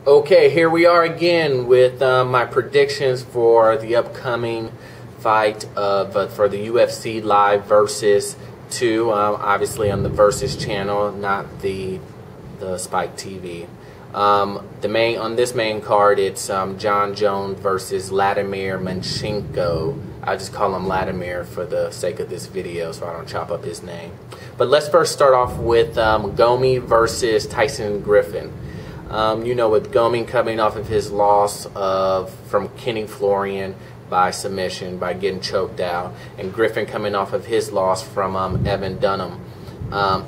Okay, here we are again with my predictions for the upcoming fight for the UFC Live Versus 2, obviously on the Versus channel, not the Spike TV. On this main card, it's Jon Jones versus Vladimir Matyushenko. I just call him Vladimir for the sake of this video, so I don't chop up his name. But let's first start off with Gomi versus Tyson Griffin. With Gomi coming off of his loss from Kenny Florian by submission, by getting choked out, and Griffin coming off of his loss from Evan Dunham. I'm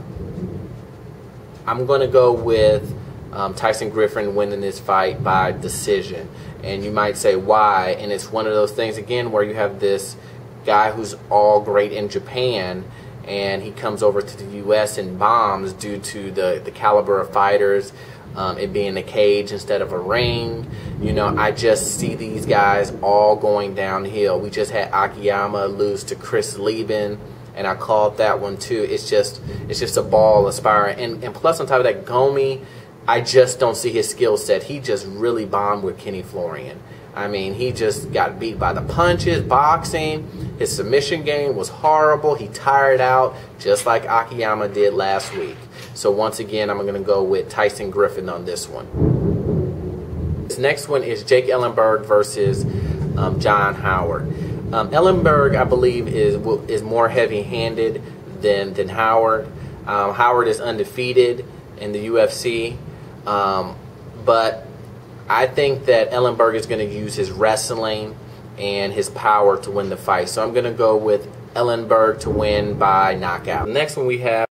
going to go with Tyson Griffin winning this fight by decision. And you might say, why? And it's one of those things, again, where you have this guy who's all great in Japan, and he comes over to the U.S. and bombs due to the caliber of fighters, it being a cage instead of a ring. I just see these guys all going downhill. We just had Akiyama lose to Chris Lieben, and I called that one too. It's just a ball aspiring. And plus, on top of that, Gomi, I just don't see his skill set. He just really bombed with Kenny Florian. I mean, he just got beat by the punches, boxing. His submission game was horrible. He tired out just like Akiyama did last week. So once again, I'm going to go with Tyson Griffin on this one. This next one is Jake Ellenberger versus John Howard. Ellenberger, I believe, is more heavy-handed than Howard. Howard is undefeated in the UFC, but I think that Ellenberger is going to use his wrestling and his power to win the fight. So I'm going to go with Ellenberger to win by knockout. The next one we have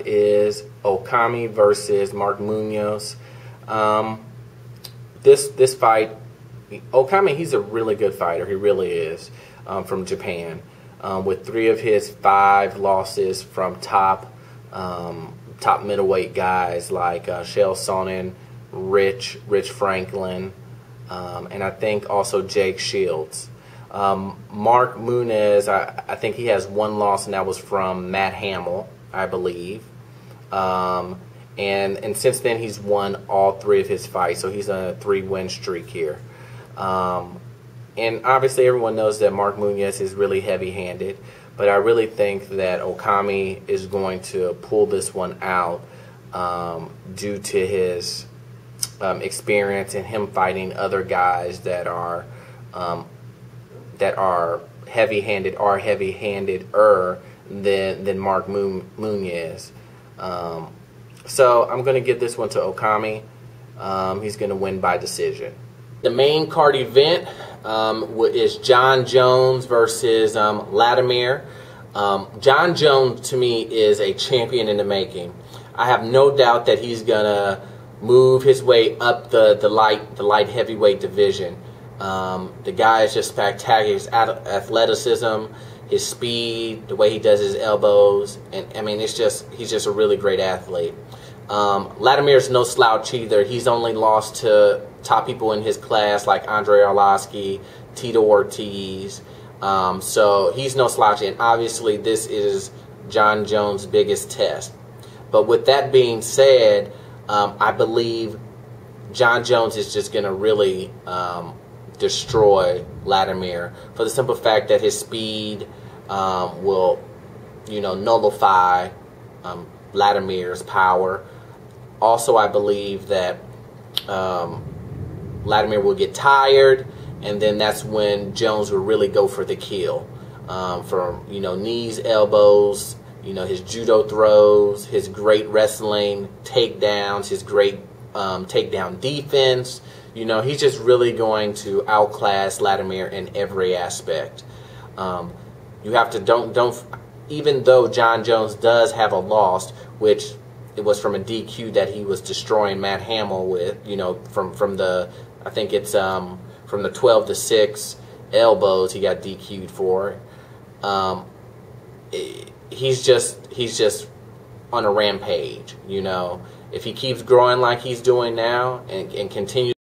is Okami versus Mark Munoz. This fight, Okami, he's a really good fighter. He really is, from Japan, with 3 of his 5 losses from top middleweight guys like Chael Sonnen, Rich Franklin, and I think also Jake Shields. Mark Munoz, I think he has 1 loss, and that was from Matt Hamill, I believe. And since then he's won all 3 of his fights, so he's on a 3-win streak here. And obviously everyone knows that Mark Munoz is really heavy-handed, but I really think that Okami is going to pull this one out due to his experience and him fighting other guys that are heavy-handed or heavy-handed-er than Mark Munoz. So I'm going to give this one to Okami. He's going to win by decision. The main card event is Jon Jones versus Vladimir. Jon Jones, to me, is a champion in the making. I have no doubt that he's going to move his way up the light heavyweight division. The guy is just spectacular. His athleticism, his speed, the way he does his elbows, and I mean, he's just a really great athlete. Vladimir's no slouch either. He's only lost to top people in his class like Andre Arlovsky, Tito Ortiz. So he's no slouch, and obviously this is Jon Jones' biggest test. But with that being said, I believe Jon Jones is just going to really destroy Vladimir for the simple fact that his speed will, nullify Vladimir's power. Also, I believe that Vladimir will get tired, and then that's when Jones will really go for the kill. From knees, elbows, his judo throws, his great wrestling takedowns, his great takedown defense. He's just really going to outclass Vladimir in every aspect. You have to don't even though Jon Jones does have a loss, which it was from a DQ that he was destroying Matt Hamill with, you know, from the, I think it's from the 12-6 elbows he got DQ'd for. He's just on a rampage, you know. If he keeps growing like he's doing now and continues